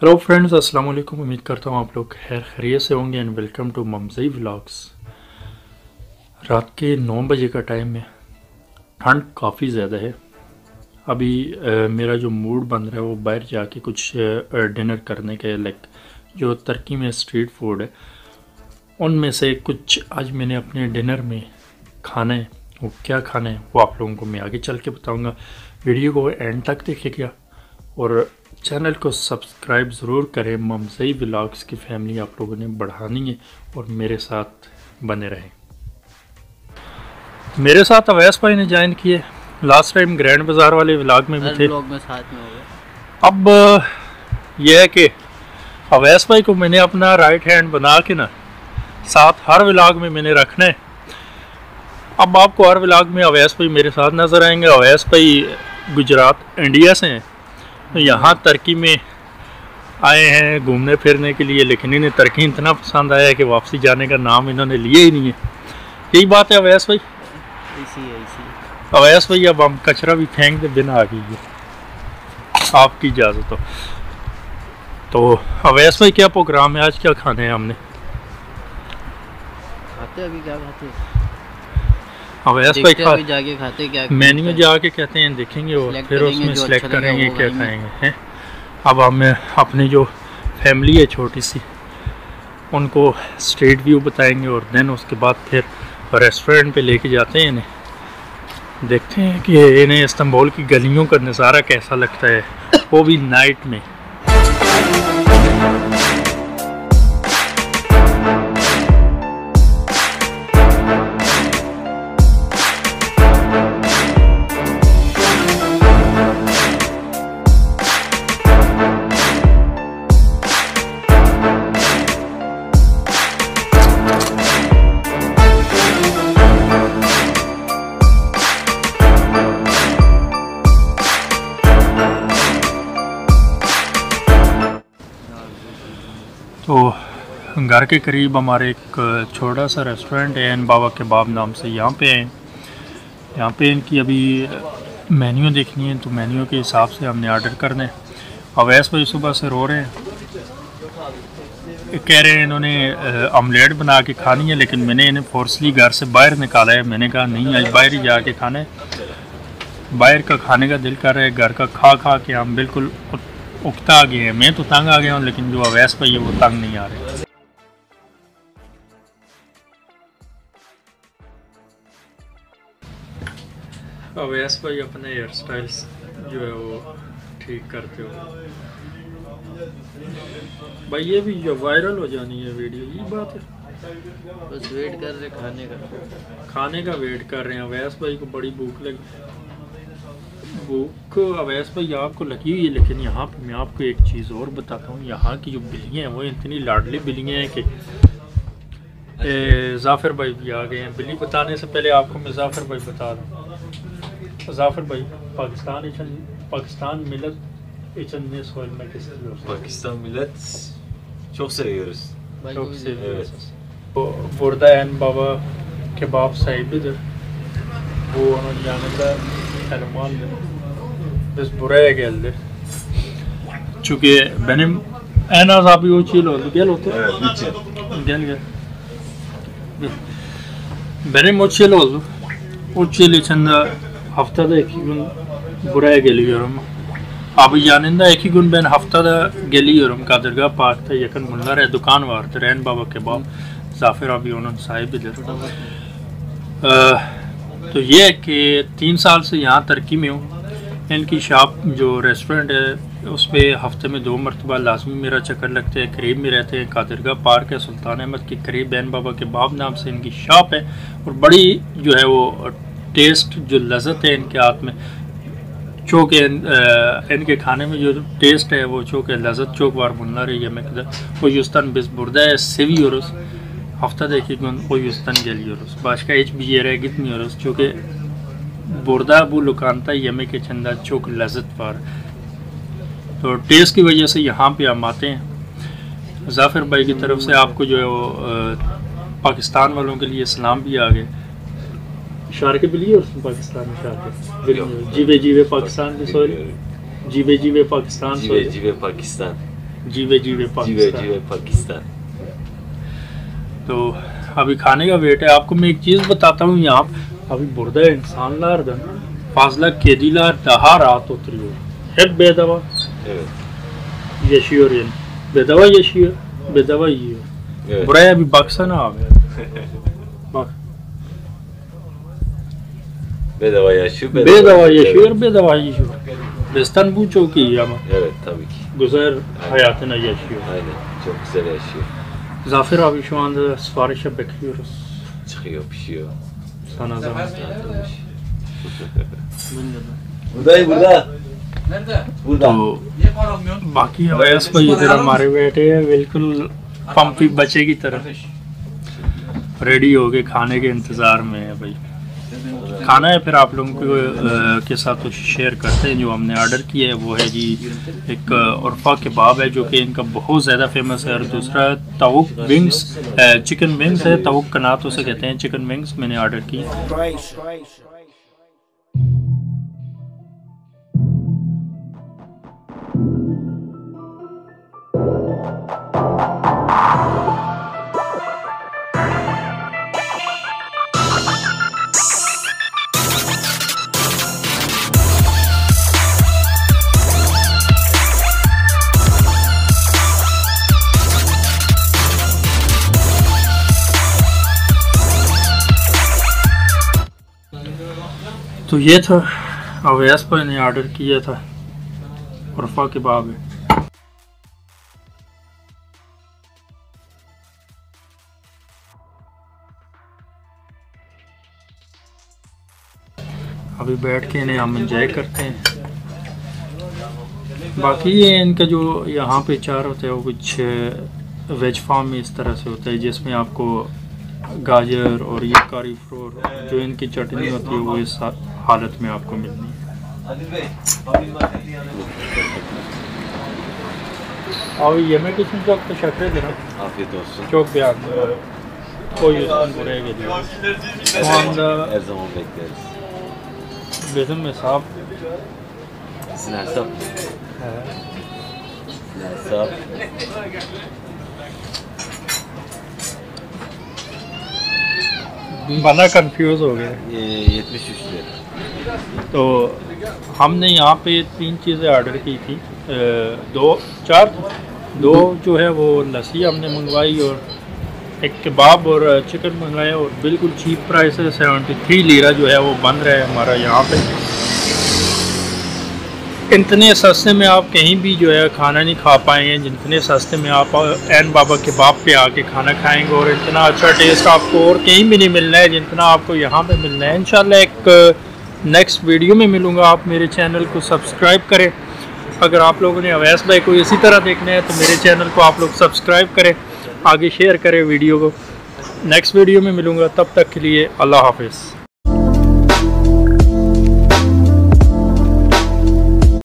Hello friends, अस्सलाम वालेकुम। उम्मीद करता हूँ आप लोग खैर खैरियत से होंगे एंड वेलकम टू ममज़ई व्लॉग्स। रात के 9 बजे का टाइम है। ठंड काफ़ी ज़्यादा है। अभी मेरा जो मूड बन रहा है वो बाहर जाके कुछ डिनर करने के, लाइक जो तुर्की में स्ट्रीट फूड है उनमें से कुछ आज मैंने अपने डिनर में खाना है। वो क्या खाना है वो आप लोगों को मैं आगे चल के बताऊँगा। वीडियो को एंड तक देखिएगा और चैनल को सब्सक्राइब ज़रूर करें। ममज़ई व्लॉग्स की फैमिली आप लोगों ने बढ़ानी है और मेरे साथ बने रहें। मेरे साथ अवैस भाई ने ज्वाइन किए। लास्ट टाइम ग्रैंड बाज़ार वाले व्लॉग में भी थे। में साथ में हो गए। अब यह है कि अवैस भाई को मैंने अपना राइट हैंड बना के ना साथ हर व्लॉग में मैंने रखना है। अब आपको हर व्लॉग में अवैस भाई मेरे साथ नज़र आएंगे। अवैस भाई गुजरात इंडिया से हैं, तो यहाँ तुर्की में आए हैं घूमने फिरने के लिए, लेकिन इन्हें तुर्की इतना पसंद आया है कि वापसी जाने का नाम इन्होंने लिया ही नहीं है। यही बात है अवैस भाई। इसी अवैस भाई अब हम कचरा भी फेंक दे बिना आ गई आपकी इजाज़त हो। तो अवैस भाई क्या प्रोग्राम है, आज क्या खाने हैं हमने? खाते अभी क्या खाते? अवैस भाई जाके खाते क्या? मेन्यू जाके कहते हैं देखेंगे और फिर उसमें सेलेक्ट करेंगे क्या खाएंगे हैं। अब हम अपनी जो फैमिली है छोटी सी उनको स्ट्रीट व्यू बताएंगे और देन उसके बाद फिर रेस्टोरेंट पे लेके जाते हैं इन्हें। देखते हैं कि इन्हें इस्तांबुल की गलियों का नज़ारा कैसा लगता है, वो भी नाइट में। तो घर के करीब हमारे एक छोटा सा रेस्टोरेंट है, एन बाबा कबाब नाम से। यहाँ पे हैं, यहाँ पे इनकी अभी मेन्यू देखनी है, तो मेन्यू के हिसाब से हमने ऑर्डर करना है। अवैस भाई सुबह से रो रहे हैं, कह रहे हैं इन्होंने ऑमलेट बना के खानी है, लेकिन मैंने इन्हें फोर्सली घर से बाहर निकाला है। मैंने कहा नहीं, आज बाहर ही जाके खाना है। बाहर का खाने का दिल कर रहा है, घर का खा खा के हम बिल्कुल उकता आ गए हैं। मैं तो तंग आ गया हूँ, लेकिन जो अवैस भाई है वो तंग नहीं आ रहे। अवैस भाई अपने हेयर स्टाइल्स जो है वो ठीक करते हो भाई। ये भी जो वायरल हो जानी है वीडियो, ये बात है। बस वेट कर रहे खाने का वेट कर रहे हैं। अवैस भाई को बड़ी भूख लगी। भूख अवैस भाई आपको लगी हुई है, लेकिन यहाँ पे मैं आपको एक चीज़ और बताता हूँ। यहाँ की जो बिल्लियाँ हैं वो इतनी लाडली बिल्लियाँ हैं कि जाफ़िर भाई भी आ गए हैं। बिल्ली बताने से पहले आपको मैं जाफ़िर भाई बता दूँ। जाफ़िर भाई Pakistan millet için ne söylemek istiyorsun? Pakistan millet çok seviyoruz. Çok seviyoruz. Evet. Burada en baba kebap sahibidir. Bu onun yanında Erman'dır. Biz buraya geldik. Çünkü benim en az abi 3 yıl oldu. Gel otur. Evet, niçin? Gel. Benim 3 yıl oldu. 3 yıl içinde haftada 2 gün buraya geliyorum. Abi yanında 2 gün ben haftada geliyorum. Kadırga Park'ta yakın bunlar dukan vardır. En baba kebap. Zafer abi onun sahibidir. तो ये है कि 3 साल से यहाँ तुर्की में हूँ। इनकी शॉप जो रेस्टोरेंट है उस पर हफ्ते में 2 मरतबा लाजमी मेरा चक्कर लगता है। करीब में रहते हैं, कादरगाह पार्क है, सुल्तान अहमद के करीब बैन बाबा के बाब नाम से इनकी शॉप है। और बड़ी जो है वो टेस्ट जो लज़्ज़त है इनके हाथ में, चौक इनके खाने में जो टेस्ट है वो चौक लज़्ज़त चौक वार bunlar yemekler. O yüzden biz burada seviyoruz. Haftada 2 gün o yüzden geliyoruz. Başka hiçbir yere gitmiyoruz. Çünkü burada bu lokanta yemek içinde çok lezzet var. तो टेस्ट की वजह से यहाँ पे हम आते हैं। जाफ़िर भाई की तरफ से आपको जो है वो पाकिस्तान वालों के लिए सलाम भी आ गए। शार्क बिल्ली और पाकिस्तान शार्क जीवे जीवे पाकिस्तान की सॉरी जीवे जीवे पाकिस्तान जीवे जीवे पाकिस्tan. जीवे जीवे Jive पाकिस्तान। jive Pakistan. तो अभी खाने का वेट है। आपको मैं एक चीज़ बताता हूँ, यहाँ अभी burada insanlardan fazla kediler daha rahat oturuyor. Hep bedava Evet. yaşıyor yani. Bedava yaşıyor, bedava yiyor. Evet. Buraya bir baksana abi. Bak. Bedava yaşıyor. Bedava yaşıyor, bedava yiyor. Bizden bu çok iyi ama. Evet tabii ki. Güzel hayatına yaşıyor. Aynen. Çok güzel yaşıyor. Zafer abi şu anda siparişe bekliyoruz. Çıkıyor, pişiyor. Sana zaman. Buradayım burada. Burada. तो बाकी अवैस भाई इधर हमारे बैठे हैं बिल्कुल पंपी बच्चे की तरह रेडी हो के खाने के इंतज़ार में है भाई। खाना है फिर आप लोगों के साथ कुछ शेयर करते हैं। जो हमने ऑर्डर किया है वो है जी एक उर्फा कबाब है जो कि इनका बहुत ज़्यादा फेमस है, और दूसरा तवुक विंग्स चिकन विंग्स है, तवुक कनात उसे कहते हैं, चिकन विंग्स मैंने ऑर्डर की। तो ये था अवैस पर ने ऑर्डर किया था उर्फा कबाब है। अभी बैठ के इन्हें हम एंजॉय करते हैं। बाकी ये इनका जो यहाँ पे चार होता है वो कुछ वेज फार्म में इस तरह से होता है, जिसमें आपको गाजर और ये कारी फ्लोर जो इनकी चटनी होती है वो इस हालत में आपको मिलनी है। Abi yemek için çok teşekkür ederim. Afiyet olsun. Çok beğendim. O yüzden buraya geliyoruz. Şu anda Her zaman bekleriz. bizim hesap Sizin hesap mı? Sizin hesap. बड़ा कंफ्यूज हो गया। 73 lira. तो हमने यहाँ पे 3 चीज़ें ऑर्डर की थी, 2 जो है वो लस्सी हमने मंगवाई और एक कबाब और चिकन मंगवाया, और बिल्कुल चीप प्राइस है 73 लीरा जो है वो बन रहा है हमारा यहाँ पे। इतने सस्ते में आप कहीं भी जो है खाना नहीं खा पाएंगे जितने सस्ते में आप एन बाबा कबाब पे आके खाना खाएंगे, और इतना अच्छा टेस्ट आपको और कहीं भी नहीं मिलना है जितना आपको यहाँ पे मिलना है। इंशाल्लाह एक नेक्स्ट वीडियो में मिलूँगा। आप मेरे चैनल को सब्सक्राइब करें। अगर आप लोगों ने अवैस भाई को इसी तरह देखना है तो मेरे चैनल को आप लोग सब्सक्राइब करें, आगे शेयर करें वीडियो को। नेक्स्ट वीडियो में मिलूँगा, तब तक के लिए अल्लाह हाफिज़।